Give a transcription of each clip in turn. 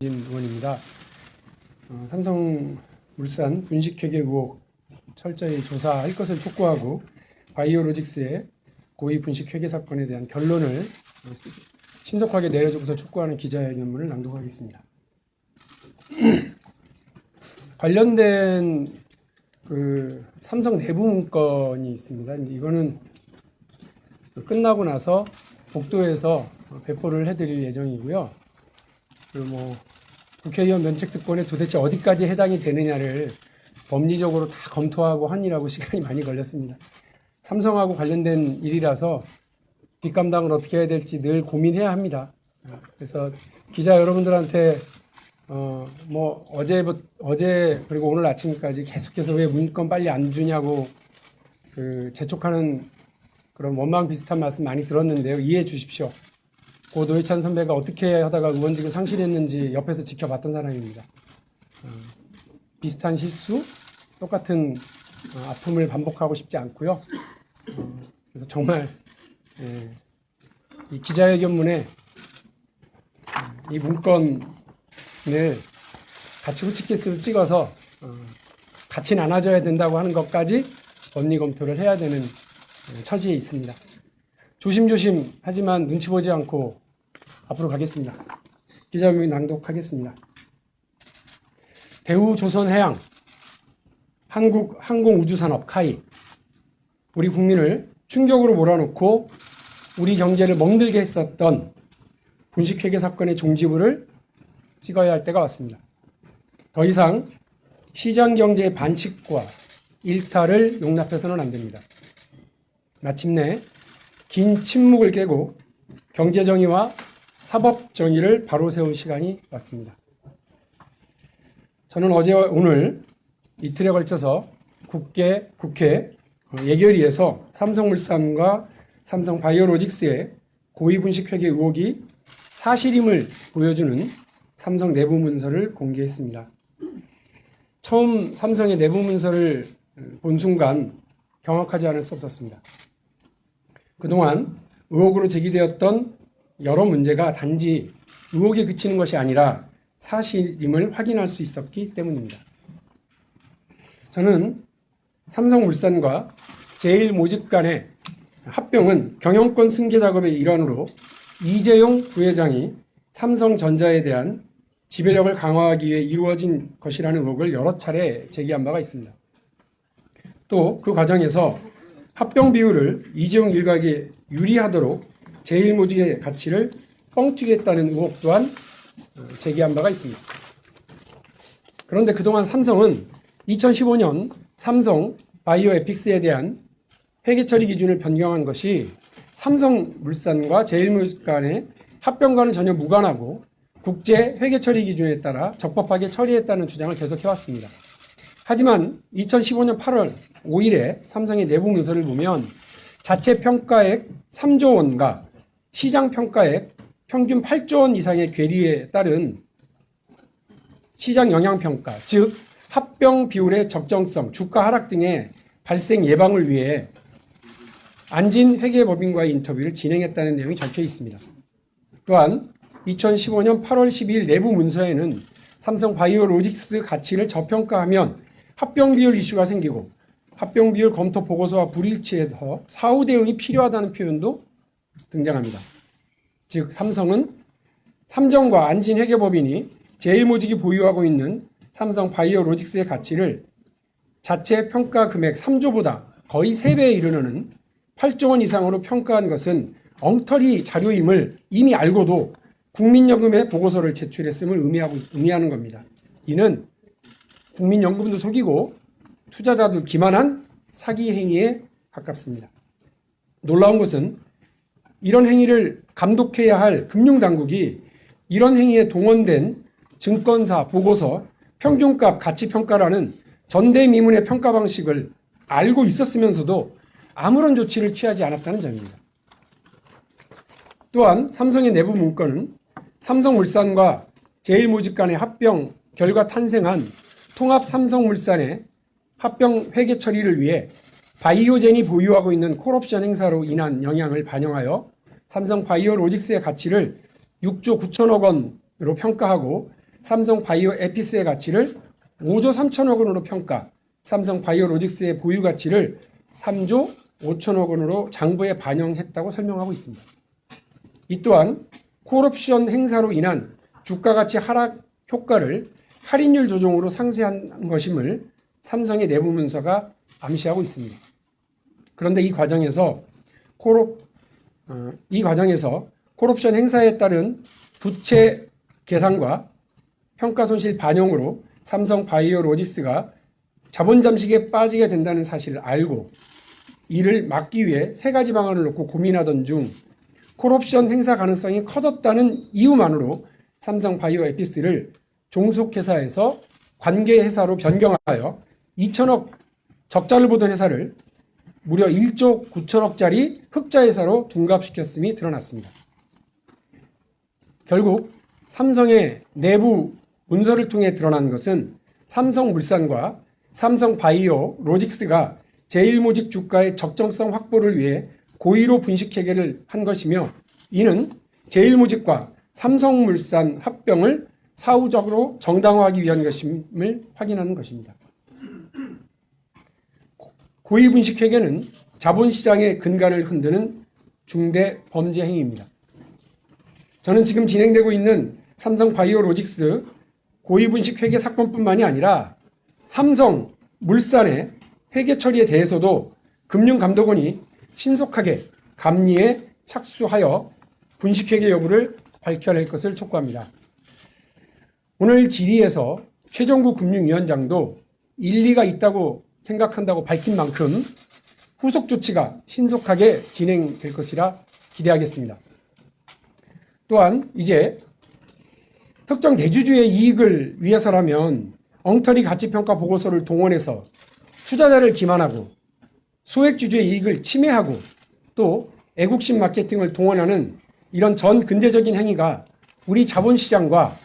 의원입니다. 삼성물산 분식회계 의혹 철저히 조사할 것을 촉구하고 바이오로직스의 고의 분식회계 사건에 대한 결론을 신속하게 내려주고서 촉구하는 기자회견문을 낭독하겠습니다. 관련된 삼성 내부 문건이 있습니다. 이거는 끝나고 나서 복도에서 배포를 해드릴 예정이고요. 그리고 국회의원 면책특권에 도대체 어디까지 해당이 되느냐를 법리적으로 다 검토하고 하느라고 시간이 많이 걸렸습니다. 삼성하고 관련된 일이라서 뒷감당을 어떻게 해야 될지 늘 고민해야 합니다. 그래서 기자 여러분들한테 어제 그리고 오늘 아침까지 계속해서 왜 문건 빨리 안 주냐고 재촉하는 그런 원망 비슷한 말씀 많이 들었는데요. 이해해 주십시오. 고 노회찬 선배가 어떻게 하다가 의원직을 상실했는지 옆에서 지켜봤던 사람입니다. 비슷한 실수, 똑같은 아픔을 반복하고 싶지 않고요. 그래서 정말 이 기자회견문에 이 문건을 같이 후치키스를 찍어서 같이 나눠줘야 된다고 하는 것까지 법리 검토를 해야 되는 처지에 있습니다. 조심조심 하지만 눈치 보지 않고 앞으로 가겠습니다. 기자회견 낭독하겠습니다. 대우조선해양, 한국항공우주산업 카이, 우리 국민을 충격으로 몰아넣고 우리 경제를 멍들게 했었던 분식회계 사건의 종지부를 찍어야 할 때가 왔습니다. 더 이상 시장경제의 반칙과 일탈을 용납해서는 안 됩니다. 마침내 긴 침묵을 깨고 경제정의와 사법정의를 바로 세울 시간이 왔습니다. 저는 어제 오늘 이틀에 걸쳐서 국회 예결위에서 삼성물산과 삼성바이오로직스의 고의분식회계 의혹이 사실임을 보여주는 삼성 내부 문서를 공개했습니다. 처음 삼성의 내부 문서를 본 순간 경악하지 않을 수 없었습니다. 그동안 의혹으로 제기되었던 여러 문제가 단지 의혹에 그치는 것이 아니라 사실임을 확인할 수 있었기 때문입니다. 저는 삼성물산과 제일모직 간의 합병은 경영권 승계 작업의 일환으로 이재용 부회장이 삼성전자에 대한 지배력을 강화하기 위해 이루어진 것이라는 의혹을 여러 차례 제기한 바가 있습니다. 또 그 과정에서 합병 비율을 이재용 일각에 유리하도록 제일모직의 가치를 뻥튀기 했다는 의혹 또한 제기한 바가 있습니다. 그런데 그동안 삼성은 2015년 삼성 바이오에픽스에 대한 회계처리 기준을 변경한 것이 삼성물산과 제일모직 간의 합병과는 전혀 무관하고 국제 회계처리 기준에 따라 적법하게 처리했다는 주장을 계속해왔습니다. 하지만 2015년 8월 5일에 삼성의 내부 문서를 보면 자체 평가액 3조 원과 시장 평가액 평균 8조 원 이상의 괴리에 따른 시장 영향평가, 즉 합병 비율의 적정성, 주가 하락 등의 발생 예방을 위해 안진 회계법인과의 인터뷰를 진행했다는 내용이 적혀 있습니다. 또한 2015년 8월 12일 내부 문서에는 삼성 바이오로직스 가치를 저평가하면 합병 비율 이슈가 생기고 합병 비율 검토 보고서와 불일치해서 사후 대응이 필요하다는 표현도 등장합니다. 즉 삼성은 삼정과 안진 회계법인이 제일모직이 보유하고 있는 삼성 바이오로직스의 가치를 자체 평가 금액 3조보다 거의 3배에 이르는 8조 원 이상으로 평가한 것은 엉터리 자료임을 이미 알고도 국민연금에 보고서를 제출했음을 의미하는 겁니다. 이는 국민연금도 속이고 투자자들 기만한 사기 행위에 가깝습니다. 놀라운 것은 이런 행위를 감독해야 할 금융당국이 이런 행위에 동원된 증권사 보고서 평균값 가치평가라는 전대미문의 평가 방식을 알고 있었으면서도 아무런 조치를 취하지 않았다는 점입니다. 또한 삼성의 내부 문건은 삼성물산과 제일모직 간의 합병 결과 탄생한 통합 삼성물산의 합병 회계 처리를 위해 바이오젠이 보유하고 있는 콜옵션 행사로 인한 영향을 반영하여 삼성 바이오로직스의 가치를 6조 9천억 원으로 평가하고 삼성 바이오 에피스의 가치를 5조 3천억 원으로 평가, 삼성 바이오로직스의 보유 가치를 3조 5천억 원으로 장부에 반영했다고 설명하고 있습니다. 이 또한 콜옵션 행사로 인한 주가 가치 하락 효과를 할인율 조정으로 상쇄한 것임을 삼성의 내부 문서가 암시하고 있습니다. 그런데 이 과정에서 콜옵션 행사에 따른 부채 계산과 평가 손실 반영으로 삼성 바이오로직스가 자본 잠식에 빠지게 된다는 사실을 알고 이를 막기 위해 세 가지 방안을 놓고 고민하던 중 콜옵션 행사 가능성이 커졌다는 이유만으로 삼성 바이오 에피스를 종속회사에서 관계회사로 변경하여 2천억 적자를 보던 회사를 무려 1조 9천억짜리 흑자회사로 둔갑시켰음이 드러났습니다. 결국 삼성의 내부 문서를 통해 드러난 것은 삼성물산과 삼성바이오로직스가 제일모직 주가의 적정성 확보를 위해 고의로 분식회계를 한 것이며, 이는 제일모직과 삼성물산 합병을 사후적으로 정당화하기 위한 것임을 확인하는 것입니다. 고의 분식회계는 자본시장의 근간을 흔드는 중대 범죄 행위입니다. 저는 지금 진행되고 있는 삼성바이오로직스 고의 분식회계 사건뿐만이 아니라 삼성물산의 회계 처리에 대해서도 금융감독원이 신속하게 감리에 착수하여 분식회계 여부를 밝혀낼 것을 촉구합니다. 오늘 질의에서 최정구 금융위원장도 일리가 있다고 생각한다고 밝힌 만큼 후속 조치가 신속하게 진행될 것이라 기대하겠습니다. 또한 이제 특정 대주주의 이익을 위해서라면 엉터리 가치평가 보고서를 동원해서 투자자를 기만하고 소액주주의 이익을 침해하고 또 애국심 마케팅을 동원하는 이런 전 근대적인 행위가 우리 자본시장과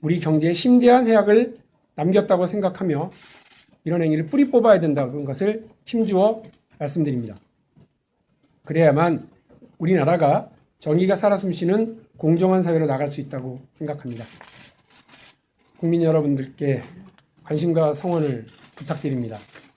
우리 경제에 심대한 해악을 남겼다고 생각하며 이런 행위를 뿌리 뽑아야 된다는 것을 힘주어 말씀드립니다. 그래야만 우리나라가 정의가 살아 숨쉬는 공정한 사회로 나갈 수 있다고 생각합니다. 국민 여러분들께 관심과 성원을 부탁드립니다.